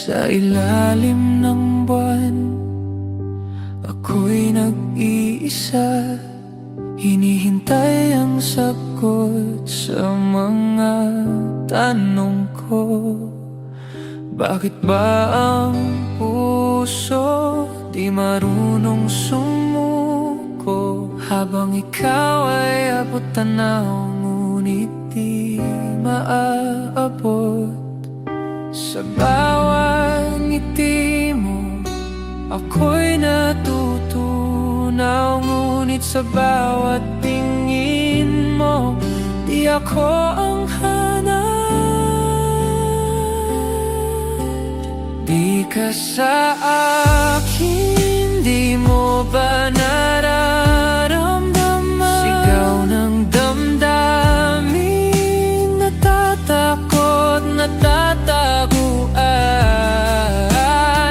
Sa ilalim ng buwan, ako'y nag-iisa, hinihintay ang sagot sa mga tanong ko. Bakit ba ang puso di marunong sumuko? Habang ikaw ay abot tanaw, ngunit di maaabot. Sa bawat ngiti mo, ako'y natutunaw, ngunit sa bawat tingin mo, di ako ang hanap. Di ka sa akin, di mo ba nararamdaman? Sigaw ng damdamin, natatakot, natataguan.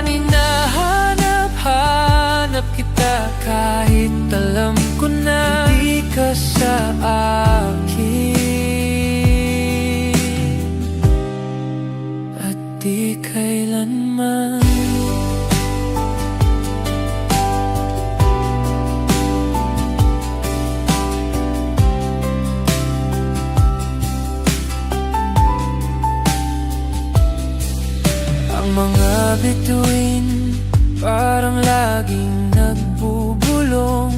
Hinahanap-hanap kita kahit alam ko na di ka sa akin, at di kailanman. Ang mga bituin parang laging nagbubulong,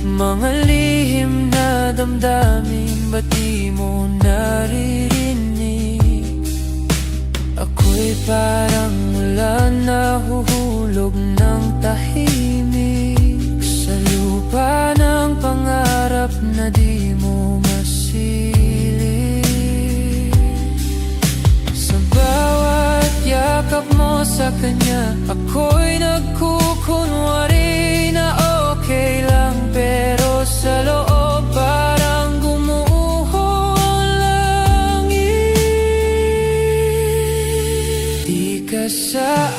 mga lihim na damdamin, ba't di mo naririnig? Ako'y parang ulan na huhulog ng tahimik sa lupa ng pangarap na di mo masilip. Sa bawat yakap mo sa kanya, ako'y nagkukunwari na okay lang, pero sa loob parang gumuho ang langit. Di ka sa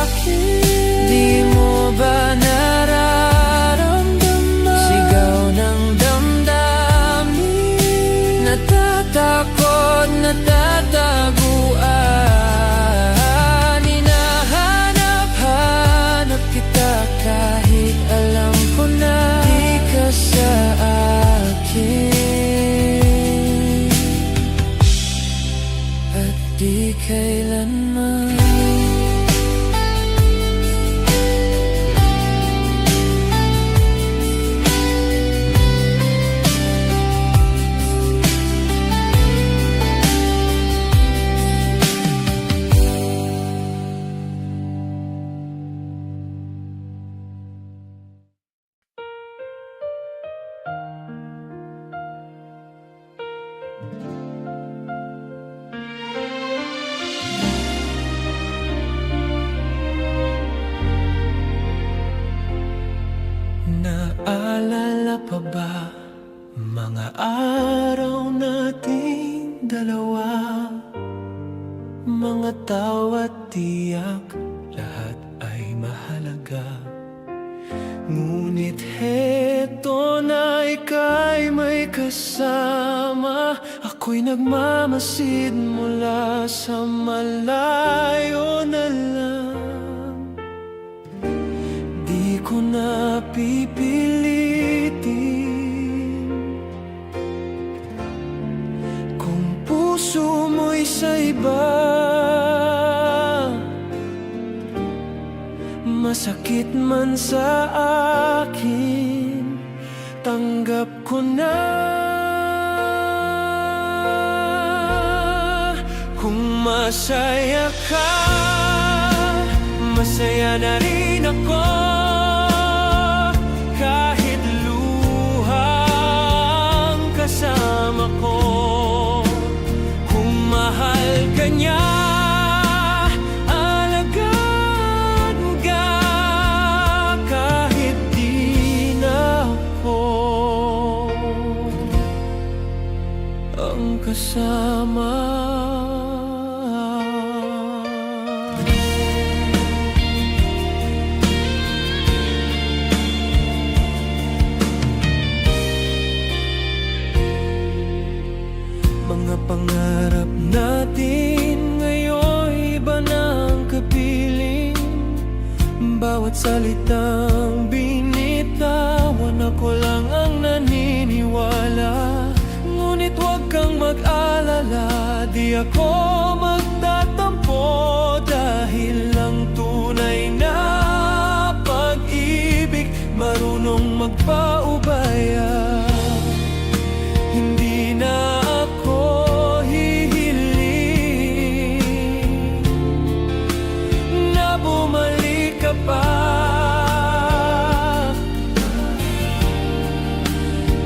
akin, di mo ba nararamdaman? Sigaw ng damdamin, natatakot, natataguan. Hinahanap-hanap kita kahit alam ko na di ka sa akin, at di kailanman. Naalala pa ba mga araw nating dalawa? Mga tawa't tiyak, lahat ay mahalaga. Ngunit heto na ika'y may kasama, ako'y nagmamasid mula sa malayo na lang. Di ko na pipilitin kung puso mo'y sa iba. Masakit man sa akin, tanggap ko na. Kung masaya ka, masaya na rin ako. Kahit luhang kasama ko, kung mahal ka niya, alagaan ka kahit di na ako ang kasama. bawat salitang binitawan. Ako lang ang naniniwala, ngunit huwag kang mag-alala, di ako magtatampo, dahil ang tunay na pag-ibig marunong magpaubaya. Hindi na ako hihiling na bumalik ka pa.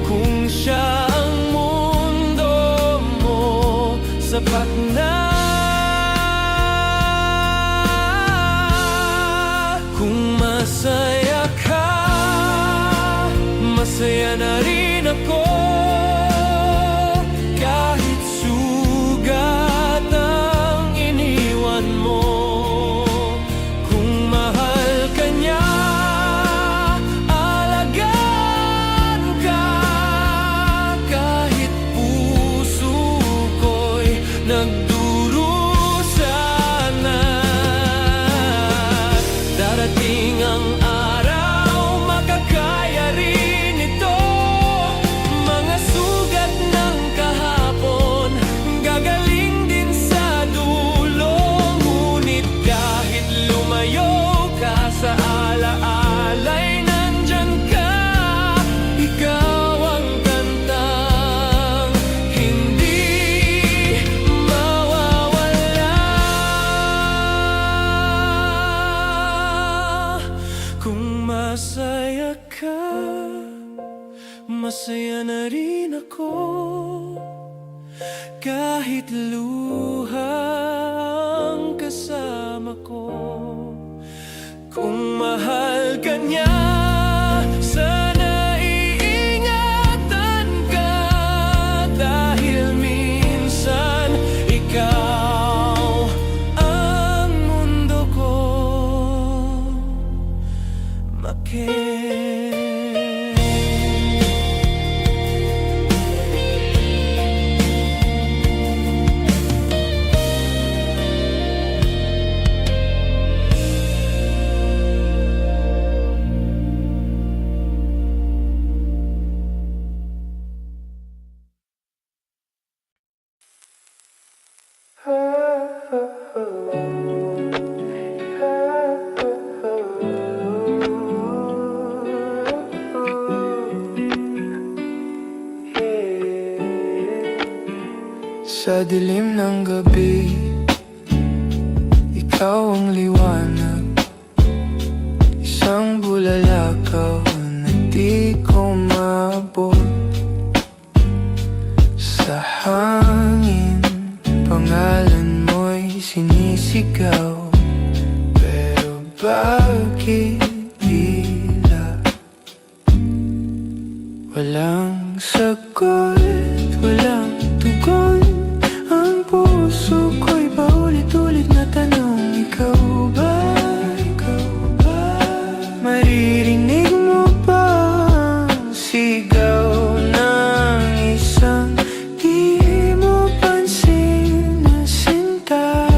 Kung siya ang mundo mo, sapat na. Kung masaya ka, masaya na rin ako. Kahit sugat ang iniwan mo, kung mahal ka niya, alagaan ka. Kahit puso ko'y nagdurusa na, darating ang araw, makakaya rin ito. Mga sugat ng kahapon, gagaling din sa dulo. Ngunit kahit lumayo ka sa alaalay, nandyan ka. Ikaw ang kantang hindi mawawala. Kung masaya ka, masaya na rin ako. Kahit luha ang kasama ko, kung mahal ka niya, sana iingatan ka. Dahil minsan ikaw ang mundo ko. Sa dilim ng gabi, ikaw ang liwanag. Isang bulalakaw na di ko maabot. Sa hangin, pangalan mo'y sinisigaw. Pero bakit tila walang sagot, walang tugon? Ang puso ko'y paulit-ulit na tanong, ikaw ba? Ikaw ba? Maririnig mo ba ang sigaw ng isang di mo pansin na sinta?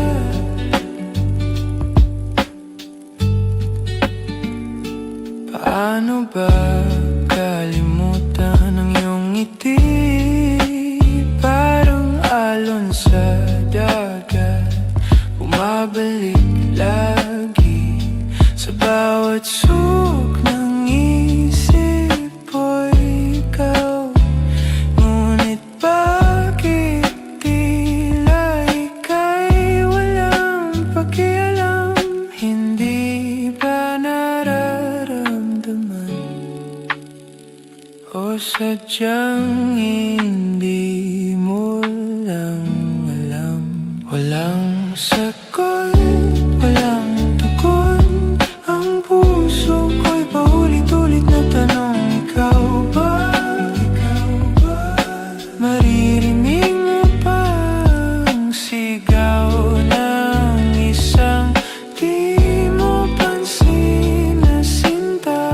Paano ba kalimutan ang iyong ngiti? Parang alon sa dagat, bumabalik lagi. Sa bawat sulok ng isip ko'y ikaw. Ngunit bakit tila ika'y walang pakialam? Hindi ba nararamdaman? O sadyang hindi mo lang alam? Walang sagot, walang tugon. Ang puso ko'y paulit-ulit na tanong, ikaw ba? Ikaw ba? Maririnig mo ba ang sigaw ng isang di mo pansin na sinta?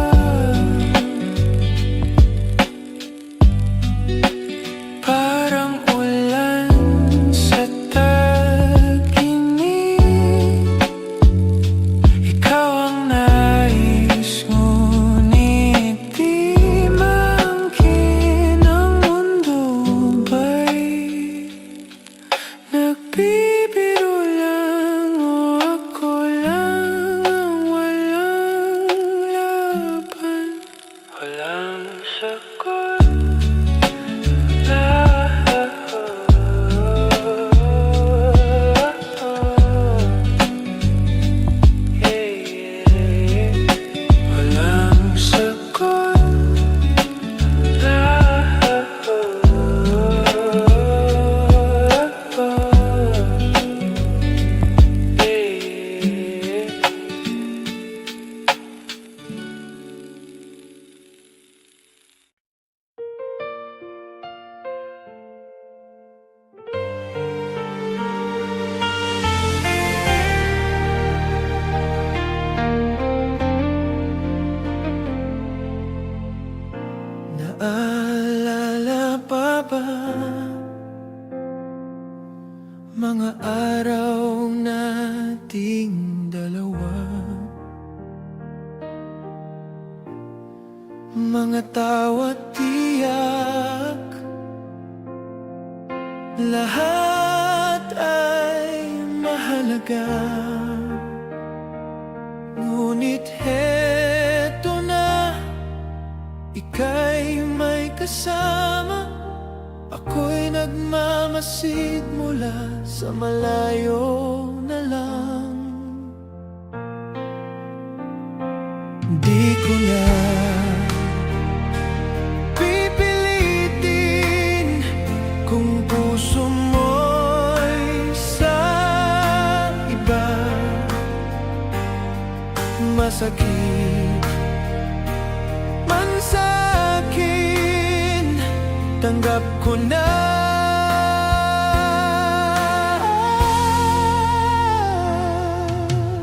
mga tawa't tiyak, lahat ay mahalaga. Ngunit heto na, ika'y may kasama. Ako'y nagmamasid mula sa malayo na lang. Di ko na pipilitin kung puso mo'y sa iba. Masakit man sa'kin, tanggap ko na.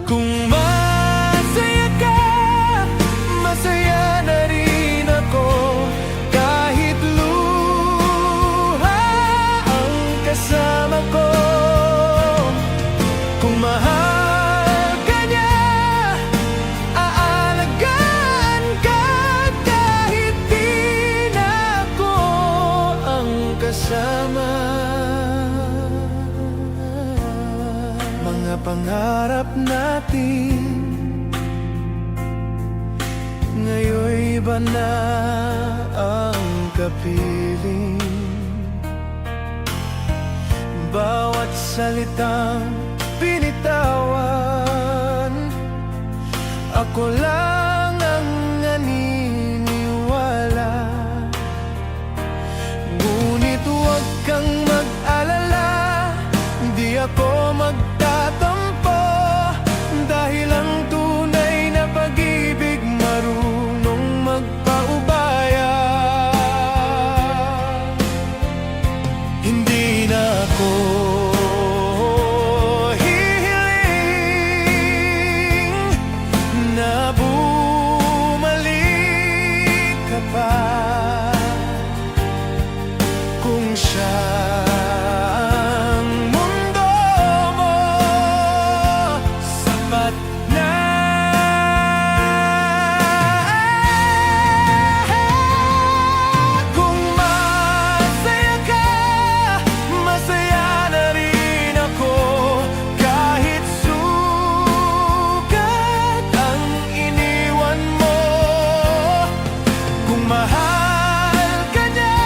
Kung masaya ka, masaya na rin ako. Kahit luha ang kasama ko. Kung mahal ka niya, aalagaan ka. Kahit di na ako ang kasama. Mga pangarap natin ngayon'y iba na ang kapiling. Bawat salitang binitawan, ako lang ang naniniwala. Ngunit huwag kang mag-alala, di ako magtatampo. Dahil ang tunay na pag-ibig marunong magpaubaya. Hindi na ako hihiling na bumalik ka pa. Kung siya ang mundo mo, sapat na. Kung masaya ka, masaya na rin ako. Kahit sugat ang iniwan mo. Kung mahal ka niya,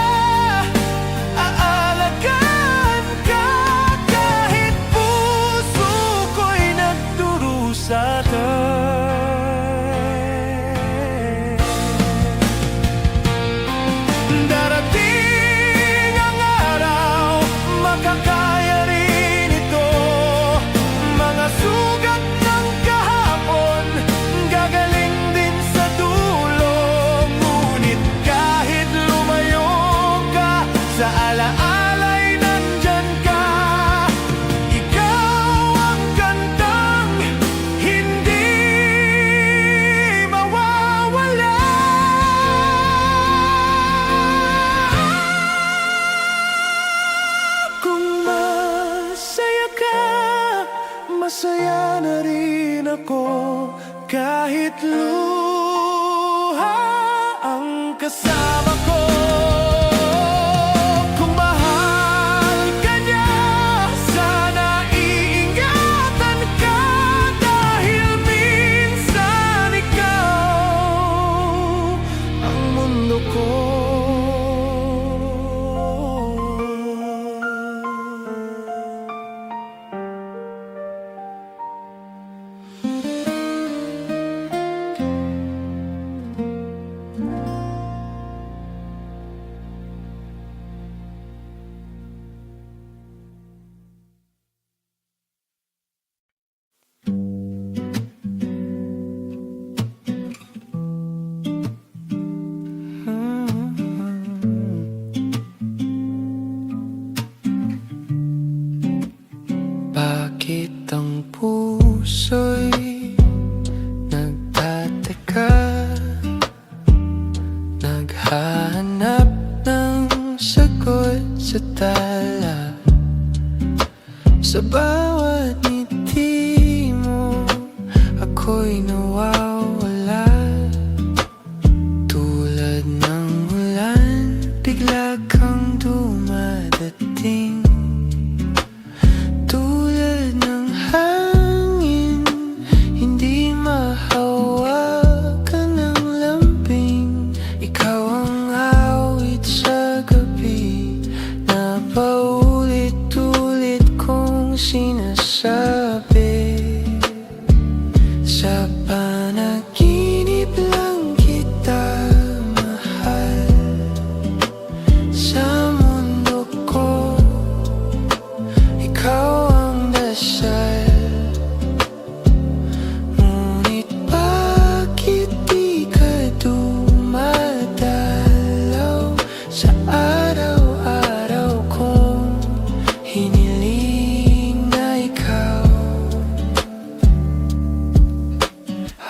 aalagaan ka. Kahit puso ko'y nagdurusa. Darating ang araw, makakaya rin ito. Mga sugat ng kahapon, gagaling din sa dulo. Ngunit kahit lumayo ka, sa alaala'y nandyan ka. Ikaw ang kantang hindi mawawala. Kung masaya ka, masaya na rin ako. Kahit luha ang kasama ko. Kung mahal ka niya, sana iingatan ka. Dahil minsan ikaw ang mundo ko. Bakit ang puso'y nagtateka, naghahanap ng sagot sa tala? Sa bawat ngiti mo, ako'y nawawala. Tulad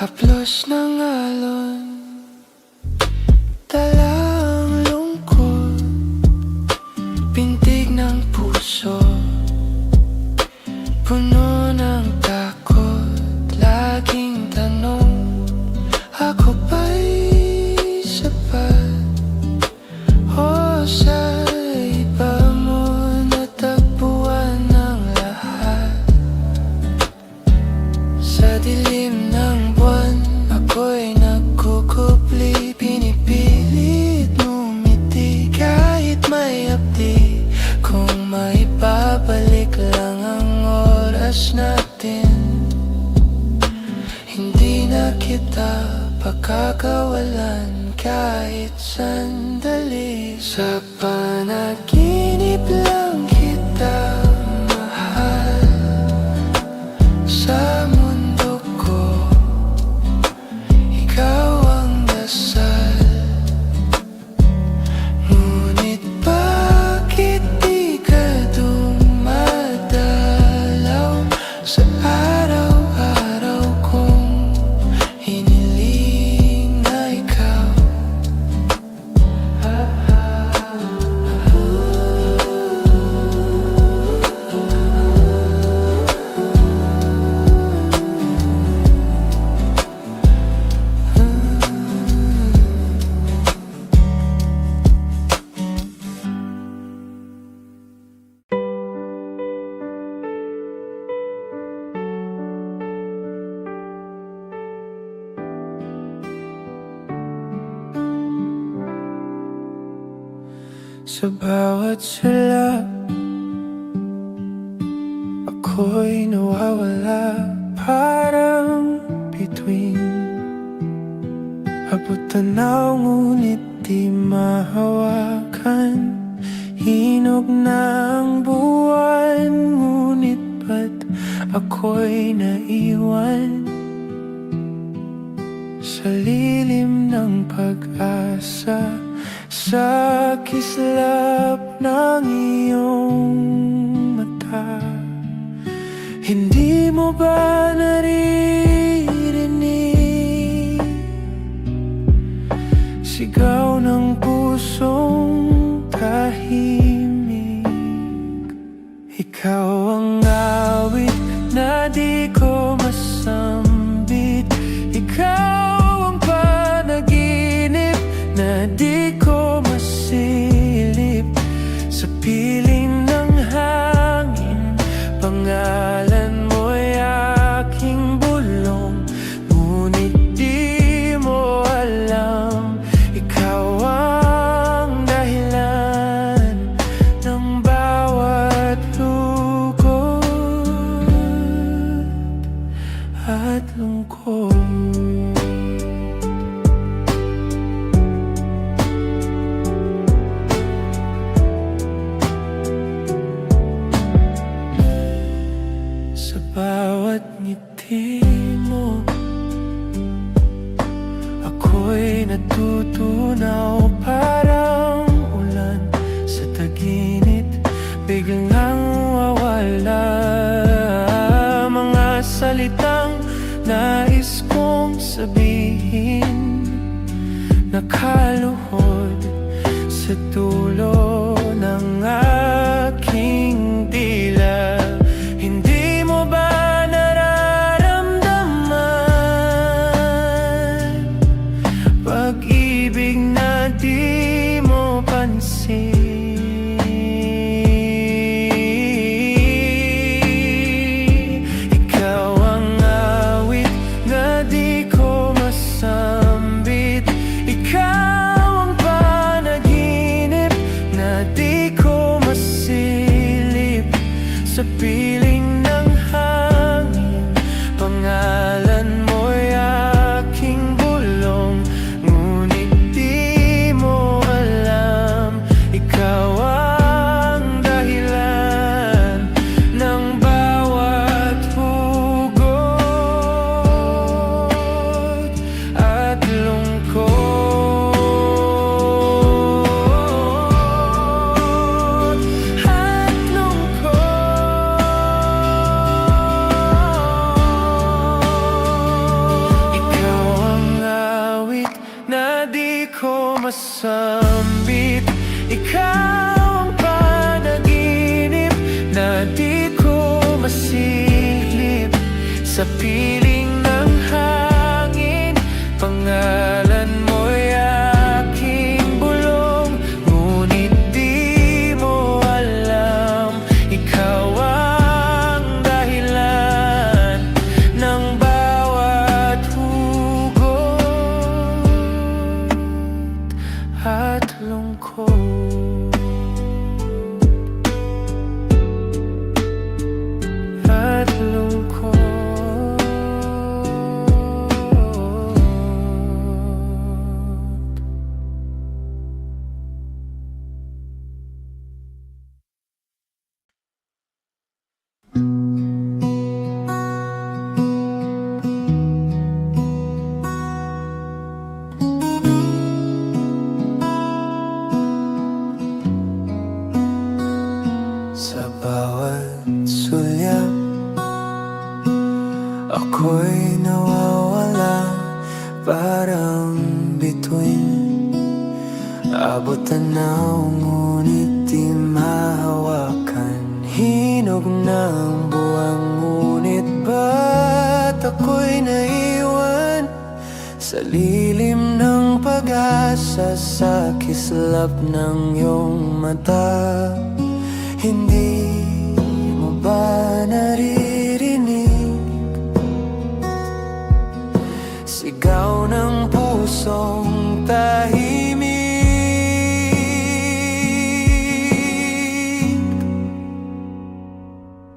Haplos ng alon, dala ang lungkot, pintig ng puso, puno ng takot, laging tanong, ako ba'y sapat? O sa iba mo natagpuan ng lahat? Sa dilim ng buwan, ako'y nagkukupli, pinipilit ngumiti kahit may hapdi. Kung maibabalik lang ang oras natin, hindi na kita pagkakawalan kahit sandali. Sa panaginip lang kita mahal, sa mundo ko ikaw ang dasal. Ngunit bakit di ka dumadalaw sa araw-araw kong hiniling na ikaw? Sa bawat sulap, ako'y nawawala, parang bituin. Abot tanaw ngunit di mahawakan, hinog na ang buwan, ngunit ba't ako'y naiwan sa lilim ng pag-asa, sa kislap ng iyong mata? Hindi mo ba naririnig sigaw ng pusong tahimik? Ikaw ang awit na di ko masambit, ikaw ang panaginip na di ko masilip. Sa piling ng hangin, pangalan mo'y aking bulong, ngunit di mo alam, ikaw ang dahilan ng bawat lungkot at lungkot. Sa bawat ngiti mo, ako'y natutunaw, parang ulan sa taginit, biglang wawala. Mga salitang nais kong sabihin, nakaluhod sa dulo ng aking dila. Hindi mo ba nararamdaman pag-ibig na di mo pansin? Ikaw ang awit na di ko masambit, ikaw ang panaginip na di ko masambit. masambit. Ikaw ang panaginip na di ko masilip. Sa piling ng hangin, pangalan mo'y aking bulong. Ngunit di mo alam, ikaw ang dahilan ng bawat hugot at lungkot. At lungkot. Sa bawat sulyap, ako'y nawawala, parang bituin. Abot tanaw, ngunit di mahawakan. Hinog ng buwang, ngunit ba't ako'y naiwan sa lilim ng pag-asa, sa kislap ng iyong mata? Hindi mo ba naririnig sigaw ng pusong tahimik?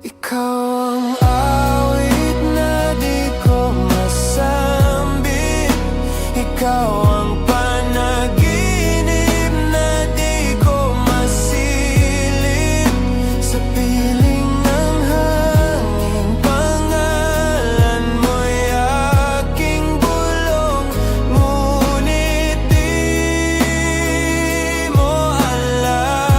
Ikaw ang awit na di ko masambit. Ikaw ang panaginip na di ko masilip. Sa piling ng hangin, pangalan mo'y aking bulong. Ngunit di mo alam,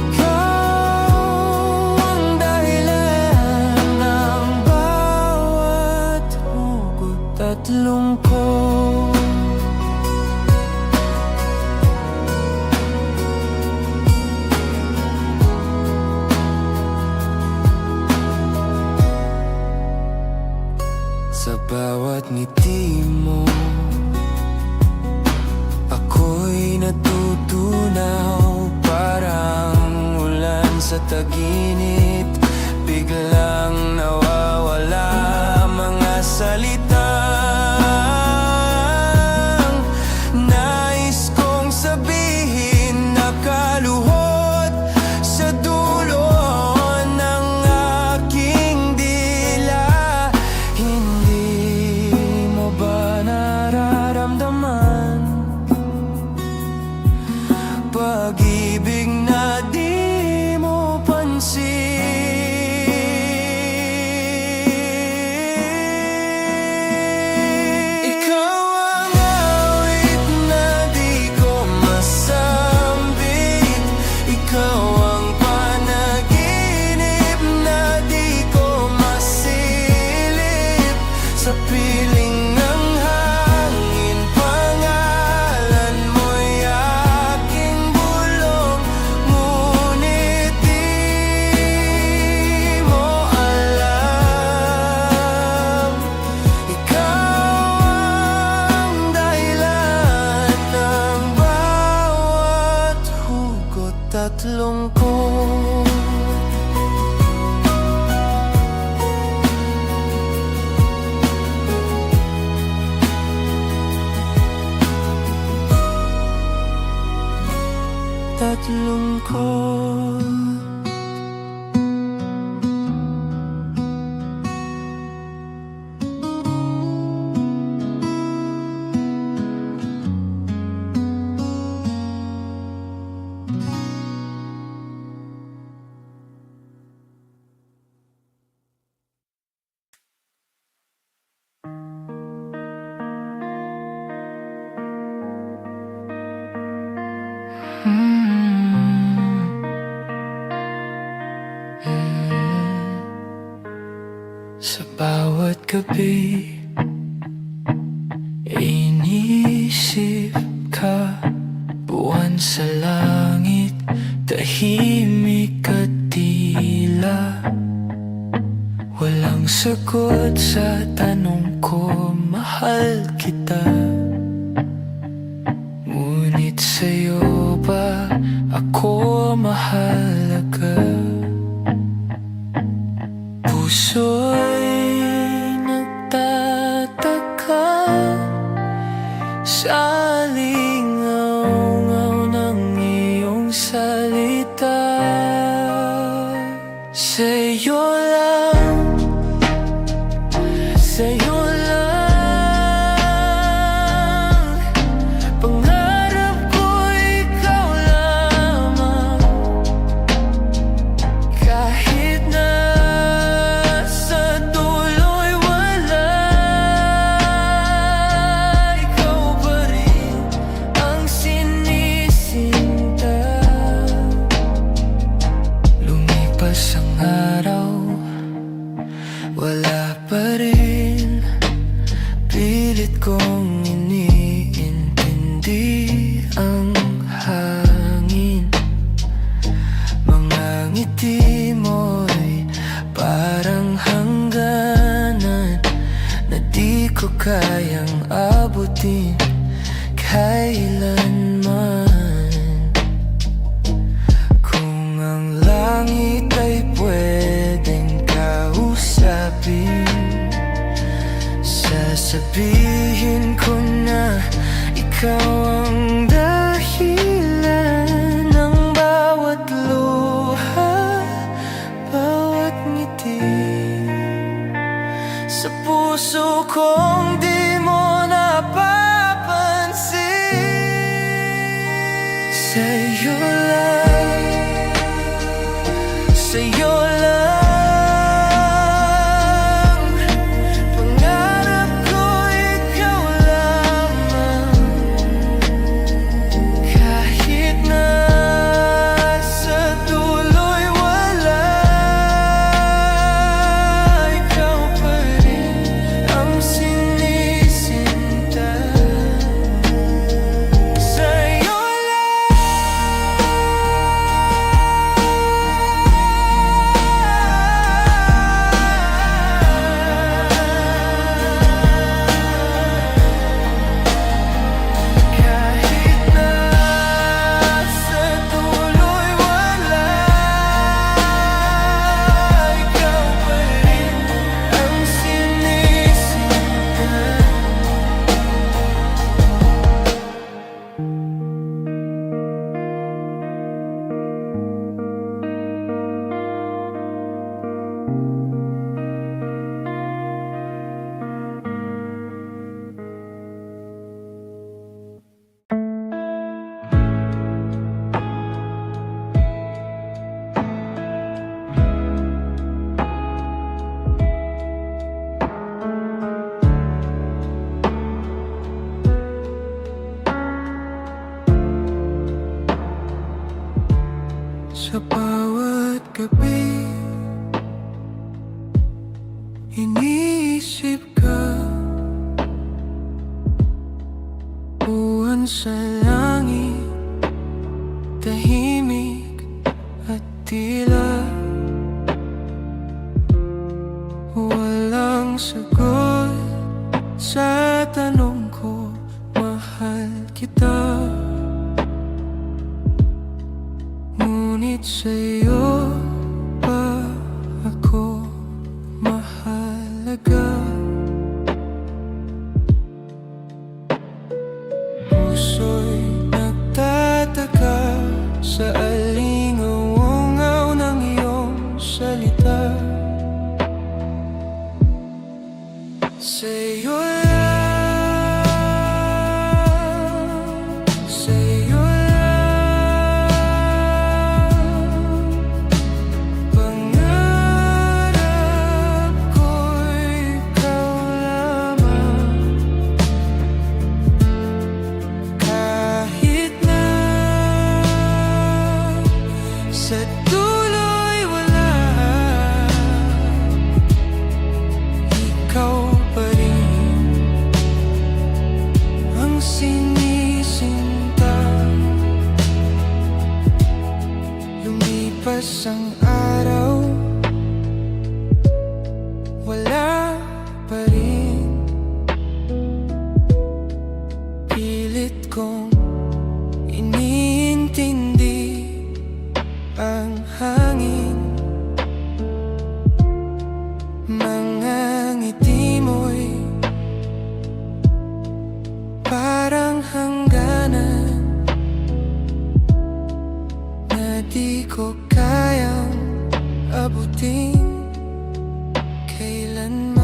ikaw ang dahilan ng bawat hugot at lungkot. Sa bawat ngiti mo, ako'y natutunaw, parang ulan sa taginit. Biglang nawawala mga salitang nais kong sabihin, nakaluhod sa dulo ng aking dila. Hindi mo ba nararamdaman pag-ibig na di mo pansin? Ikaw ang awit na di ko masambit. Ikaw ang panaginip na di ko masilip. Sa piling ng hangin, pangalan mo'y aking bulong. Ngunit di mo alam, ikaw ang dahilan ng bawat hugot at lungkot. At lungkot. Sa bawat gabi, iniisip sa langit, tahimik at tila walang sagot sa tanong ko, mahal kita. Ngunit sa'yo ba ako mahalaga? Puso'y nagtataka sa lingaw-ngaw ng iyong salita. Sa'yo lang, sa'yo lang, pangarap ko ikaw lamang. Kahit na sa dulo'y wala, ikaw pa rin ang sinisinta. Lumipas ang araw, wala pa rin. Pilit kong iniintindi ang hangin. Mga ngiti mo'y parang hangganan na di ko kayang abutin kailanman. Kung ang langit ay pwedeng kausapin, sasabihin ko na ikaw ang dahilan ng bawat luha, bawat ngiti. Sa puso kong di mo napapansin. Sa'yo lang, sa'yo lang, pangarap ko ikaw lamang. Kahit na sa dulo'y wala, ikaw pa rin ang sinisinta. Sa'yo kahit na sa dulo'y wala, ikaw pa rin ang sinisinta. Sa bawat gabi, iniisip ka. Buwan sa langit, tahimik at tila walang sagot sa tanong ko, mahal kita. Ngunit sa'yo pa ako mahalaga. Puso'y nagtataka sa alingaw-ngaw ng iyong salita. Sa'yo lang, sa'yo lang, pangarap ko ikaw lamang. Kahit na sa dulo'y wala, ikaw pa rin pa rin. Pilit kong iniintindi ang hangin. Mga ngiti mo'y parang hangganan na di ko kayang abutin kailanman.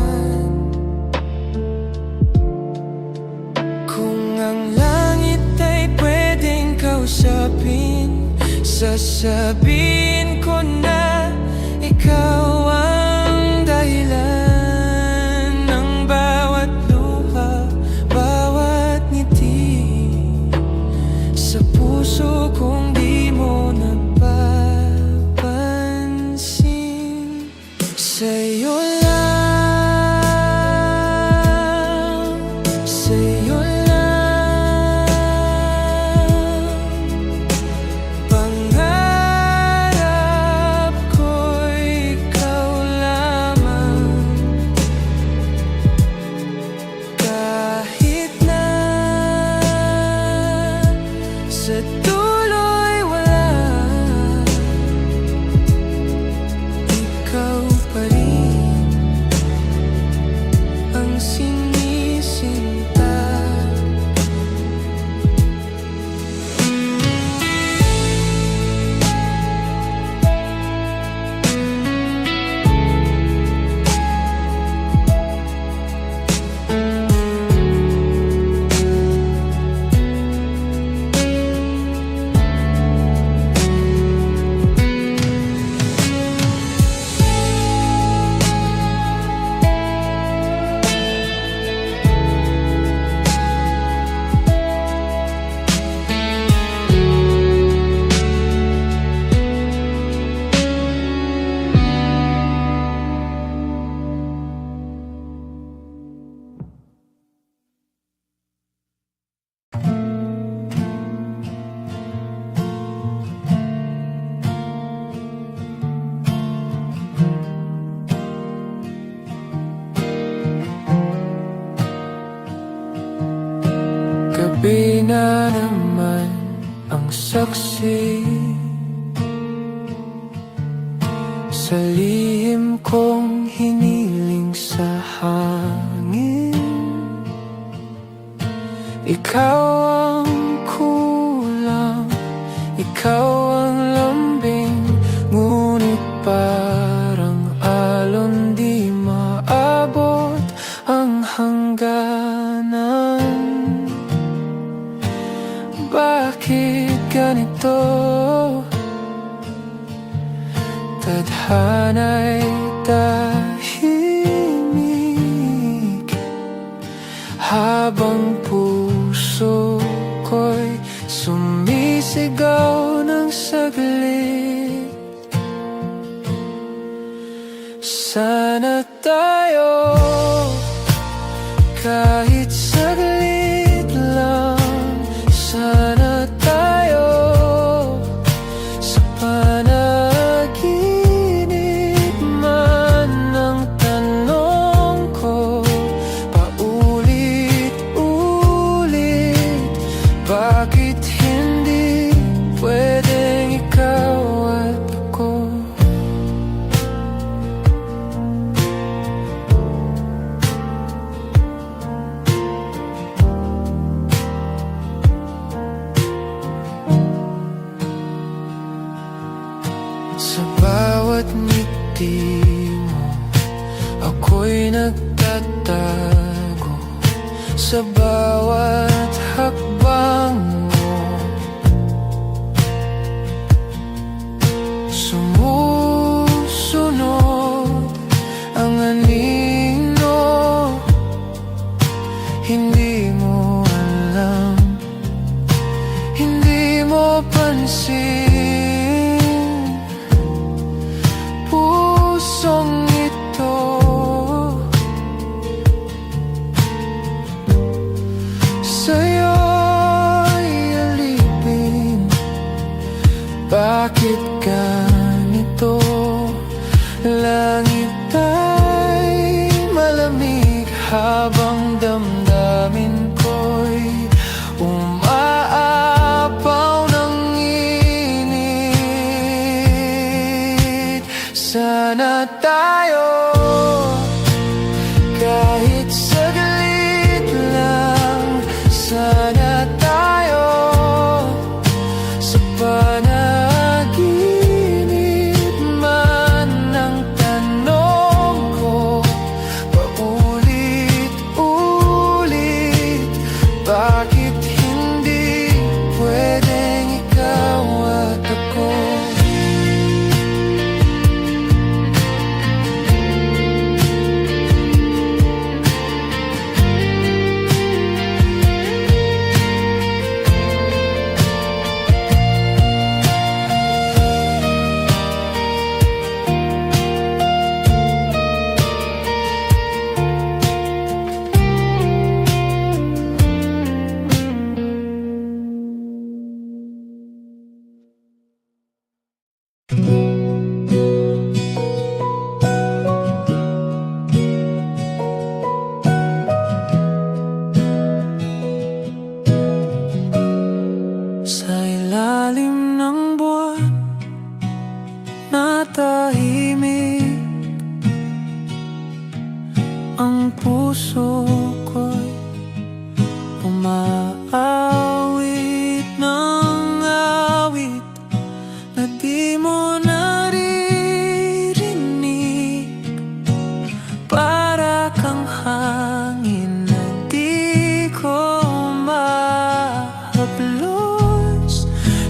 Kung ang langit ay pwedeng kausapin, sasabihin ko na ikaw ang dahilan ng bawat luha, bawat ngiti sa puso kong di mo napapansin. Sa'yo lang, sa'yo lang, pangarap ko'y ikaw lamang. Kahit na sa dulo'y wala, ikaw pa rin ang sinisinta. Gabi na naman ang saksi sa lihim kong hiniling sa hangin. Ikaw ang kulang, ikaw ang lambing, ngunit parang alon di maabot ang hangganan. Bakit ganito? Tadhana'y tahimik habang puso ko'y sumisigaw ng saglit. Sana tayo kahit saglit lang. Sana tayo sa panaginip man ang tanong ko paulit-ulit. Bakit hindi pwedeng ikaw at ako? Sa bawat ngiti mo, ako'y nagtatago. Sa bawat hakbang mo, sumusunod ang anino. Hindi mo alam, hindi mo pansin. Pusong ito habang damdamin ko'y umaapaw ng init. Sana tayo kahit saglit lang, sana tayo sa panaginip man. Ang tanong ko paulit-ulit, bakit hindi pwedeng ikaw at ako? Sa ilalim ng buwan na tahimik, ang puso ko'y umaawit ng awit na di mo naririnig. Para kang hangin na di ko mahaplos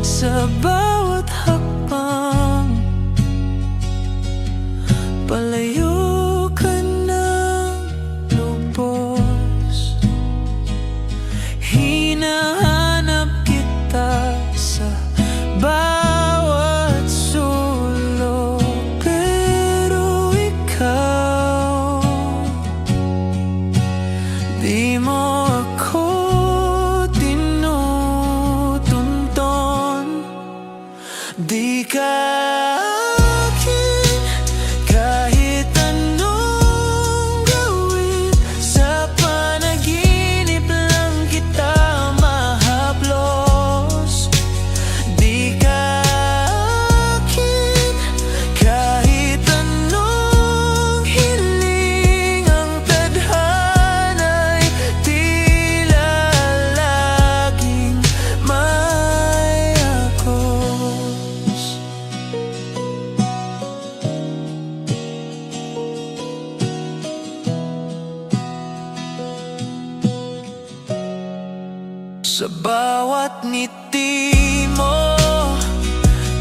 sa bawat hakbang. Palayo ka ng lubos, hinahanap kita sa bawat sulok. Pero ikaw, di mo ako tinutunton. Di ka akin kahit anong gawin, sa panaginip lang kita mahaplos. Di ka akin kahit anong hiling, ang tadhana'y tila laging may akos. Sa bawat ngiti mo,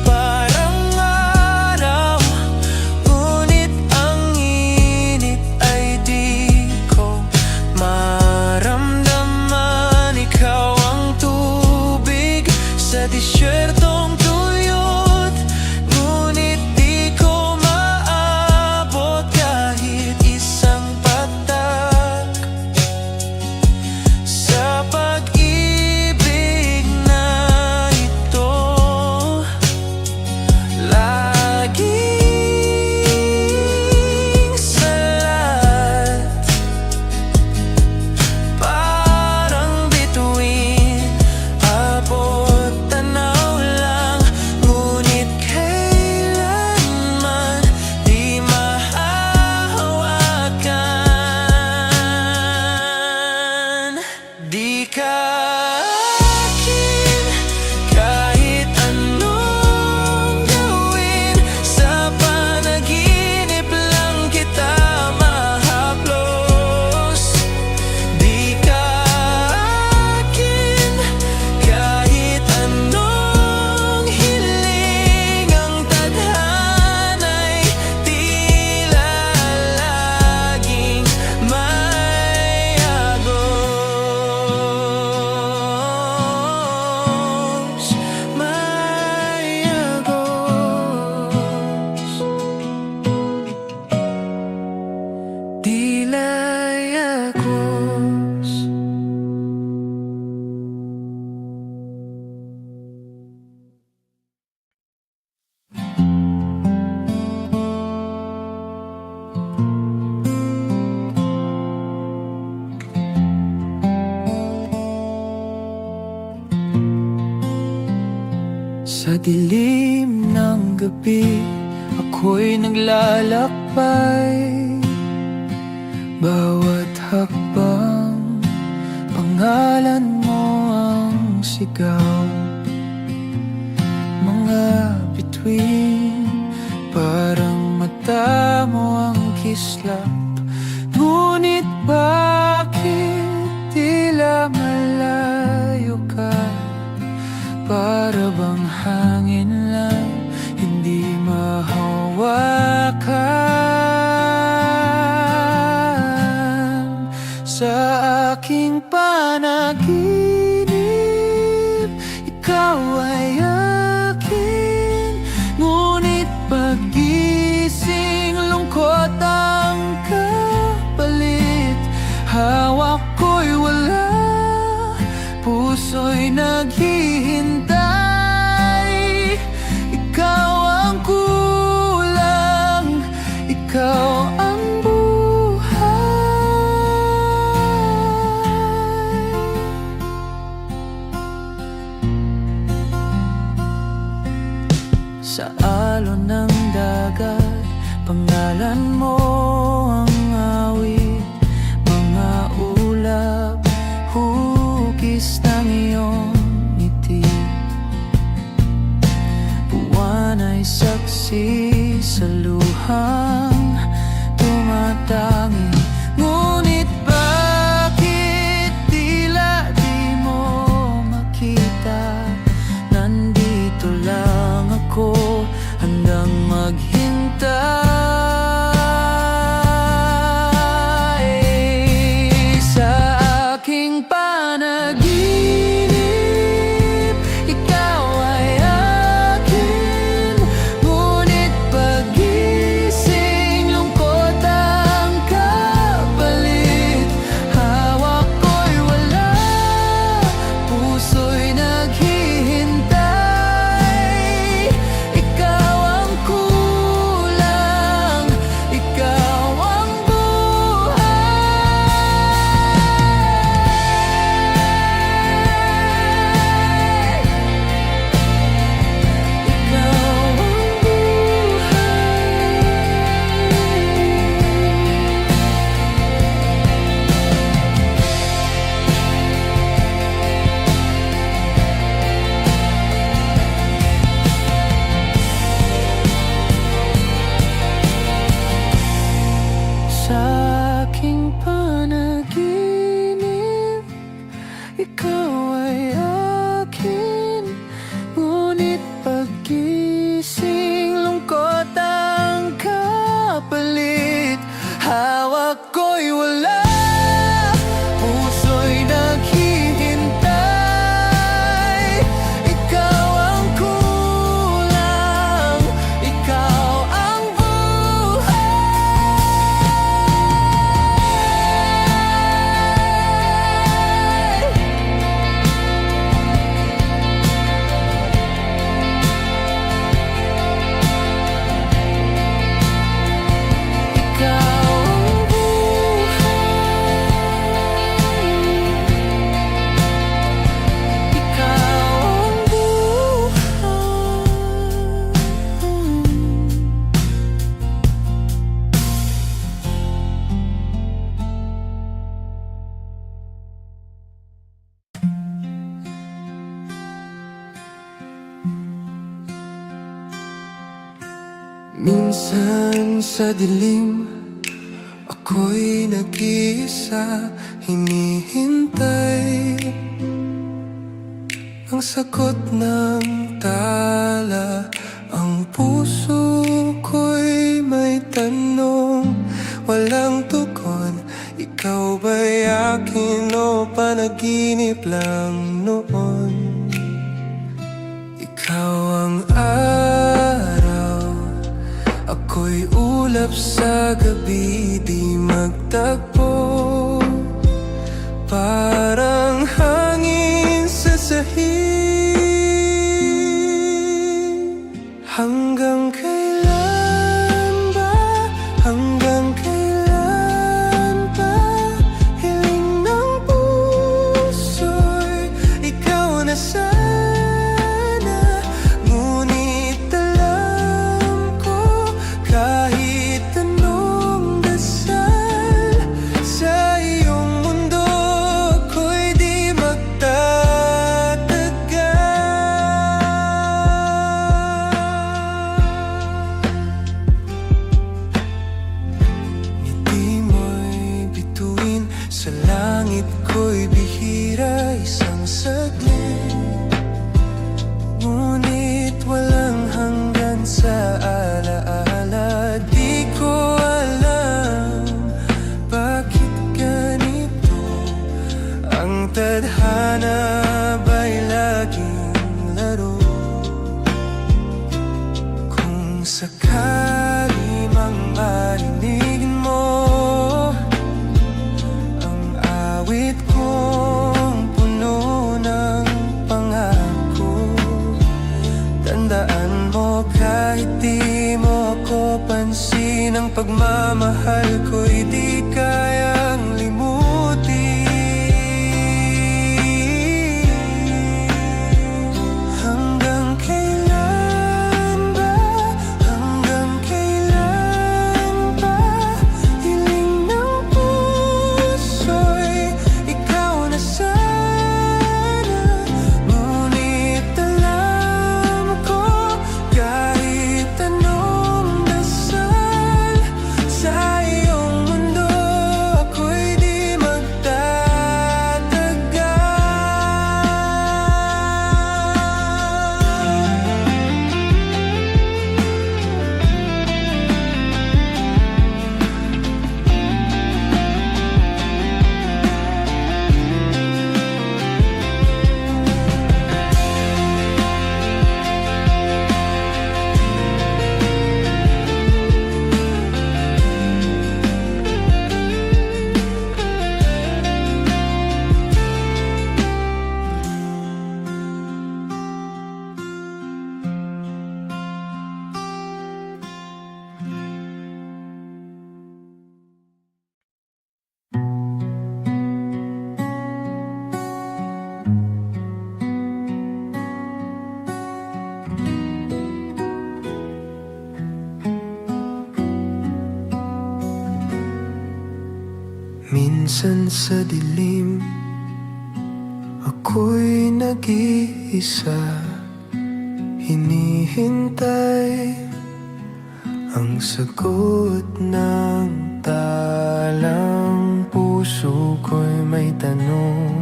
parang araw, ngunit ang init ay di ko maramdaman. Ikaw ang tubig sa disyertong tuyot, ngunit di ko maabot kahit isang patak. Sa pag-ibig na Sa dilim ng gabi, ako'y naglalakbay. Bawat hakbang, pangalan mo ang sigaw. Mga bituin, parang mata mo ang kislap. Ngunit bakit tila malayo ka? Para bang hangin lang, hindi mahawakan. Sa aking panaginip, ikaw ay akin. Ngunit paggising, lungkot ang kapalit. Hawak ko'y wala, puso'y naghihintay. Ikaw ang kulang, ikaw ang sa alon ng dagat, pangalan mo ang awit. Mga ulap, hugis ng iyong ngiti. Buwan ay saksi sa luhang tumatangi. Ngunit bakit tila di mo makita? Nandito lang ako, handang maghintay. Sa aking panaginip, ikaw ay akin. Ngunit paggising, lungkot ang kapalit. Hawak ko'y wala, puso'y naghihintay. Ikaw ang kulang, ikaw ang sa aking panaginip, ikaw ay akin. Ngunit paggising, lungkot ang kapalit. Hawak ko'y wala, puso'y naghihintay. Ikaw ang kulang, ikaw ang minsan sa dilim, ako'y nag-iisa, hinihintay ang sagot ng tala. Ang puso ko'y may tanong, walang tugon. Ikaw ba'y akin o panaginip lang noon? Ikaw ang araw, ako'y ulap sa gabi, di magtagpo. Parang hangin sa sahig. Hanggang kailan ba? Hanggang kailan ba? Hiling ng puso'y ikaw na sana. sa langit ko'y bihira, isang saglit, ngunit walang hanggan sa alaala. Di ko alam bakit ganito, ang tadhana ba'y laging laro? Kung sakali mang marinig mo ang awit kong puno ng pangako, tandaan mo kahit di mo ako pansin, ang pagmamahal ko'y di kayang limutin. Hanggang kailan ba? Hanggang kailan ba? Hiling ng puso'y ikaw na sana. Ngunit alam ko kahit anong dasal sa iyong mundo, ako'y di magtatagal. Minsan sa dilim, ako'y nag-iisa, hinihintay ang sagot ng talang puso ko'y may tanong,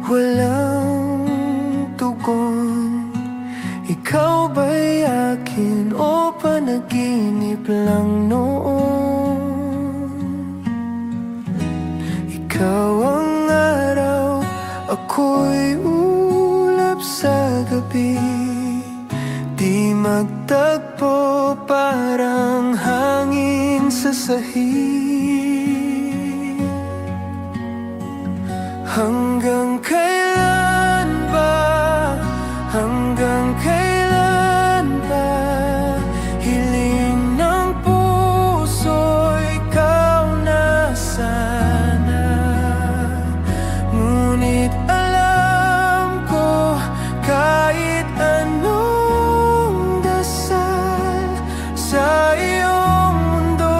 walang tugon. Ikaw ba'y akin o panaginip lang noon? Ikaw ang araw, ako'y ulap sa gabi, di magtagpo parang hangin sa sahig. Hanggang kailan ba? Hanggang kailan ba? Hiling ng puso, ikaw na sana. Ngunit alam ko kahit anong dasal sa iyong mundo,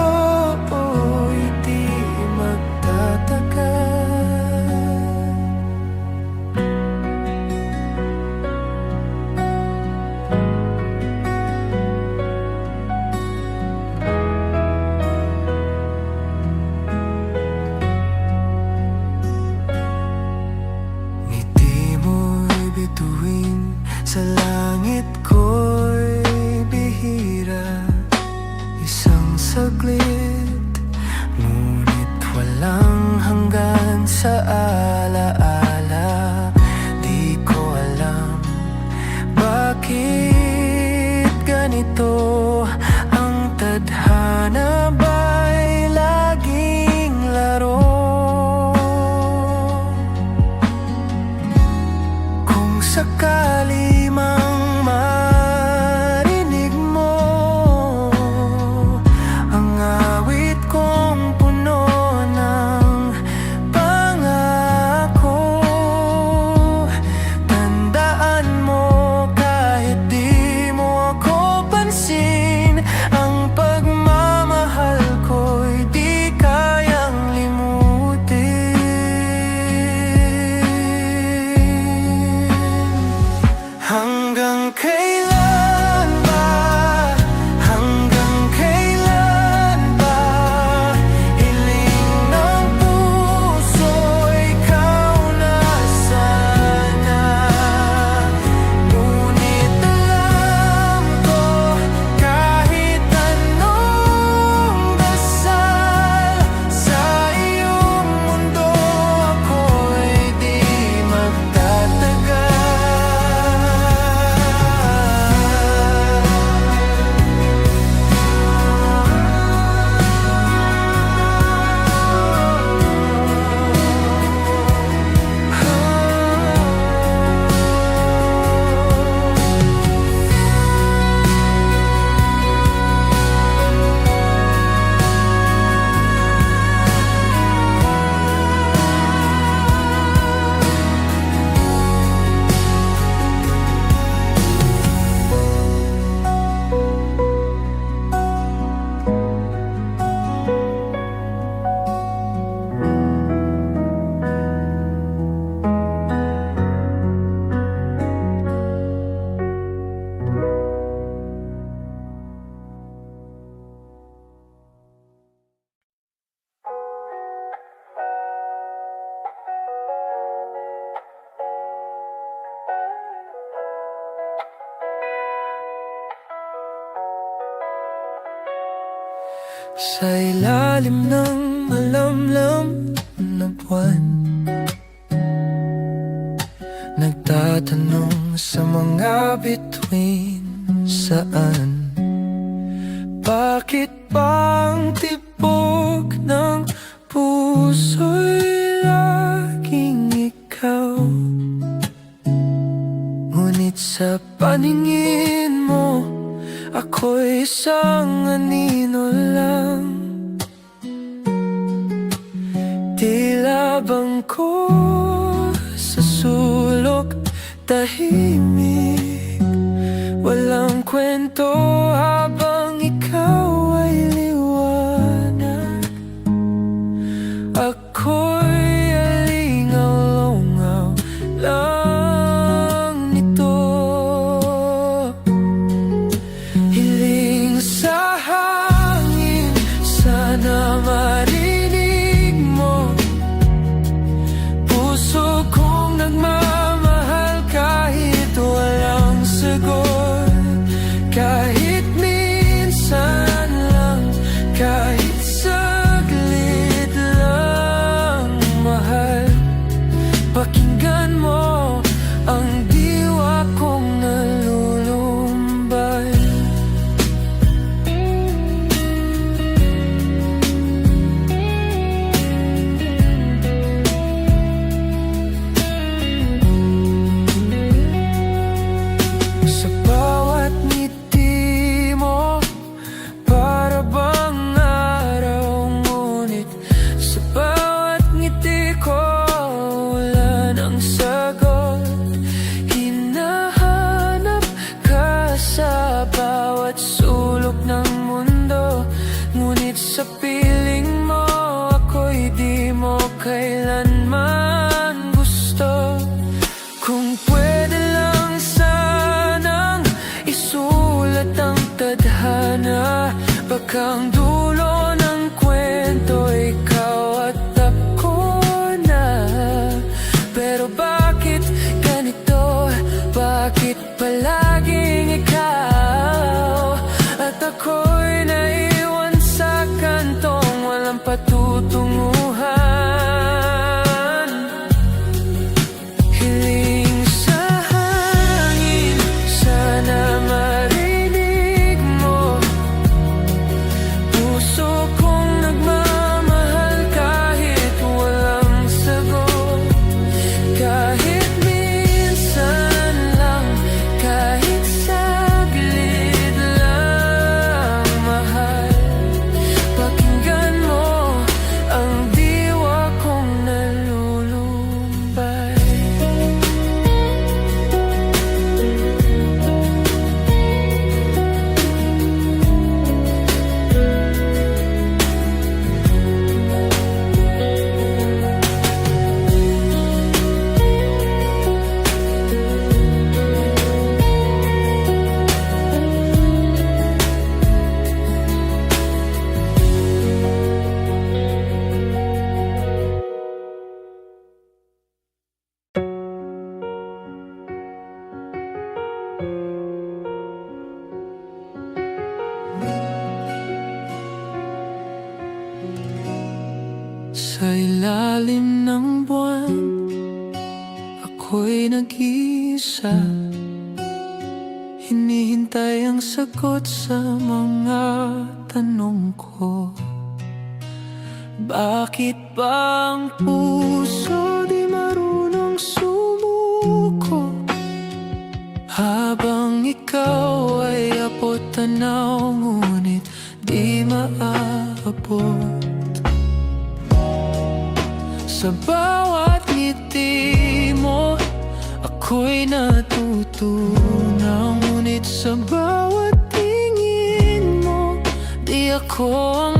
o'y di magtatagal. Ngiti mo'y bituin, sa langit ko'y bihira, isang saglit, ngunit walang hanggan sa alaala. Di ko alam bakit ganito, ang tadhana ba'y laging laro? Kung sakali mang marinig mo ang awit kong puno ng pangako, Sa ilalim ng malamlam na buwan, nagtatanong sa mga bituin saan. Bakit bang tibok ng puso'y laging ikaw? Ngunit sa paningin mo, ako'y isang anino lang. Tila bangko sa sulok, tahimik, walang kwento habang ikaw ay liwanag. Ako'y alingaw-ngaw lang nito. Hiling sa hangin, sana marinig mo. Puso kong nagmamahal kahit walang sagot. Kahit minsan lang, kahit saglit lang, mahal. Pakinggan mo ang diwa kong nalulumbay. Sa bawat ngiti mo, para bang araw, ngunit sa bawat ngiti ko, wala ng sagot. Hinahanap ka sa bawat sulok ng mundo, ngunit sa piling mo, ako'y di mo kailanman gusto. Kung pwede lang sanang isulat ang tadhana, baka ang dulo ng kwento ikaw at ako na. Pero bakit ganito? Bakit palaging ikaw at ako'y naiwan sa kantong walang patutunguhan? Hiling sa hangin, sana marinig mo. Puso kong nagmamahal kahit walang sagot. Kahit minsan lang, kahit saglit lang, mahal. Pakinggan mo ang diwa kong nalulumbay. Sa ilalim ng buwan, ako'y nag-iisa. Hinihintay ang sagot sa mga tanong ko. Bakit ba ang puso di marunong sumuko? Habang ikaw ay abot-tanaw, ngunit di maaabot. Sa bawat ngiti mo, ako'y natutunaw. Ngunit sa bawat tingin mo, di ako ang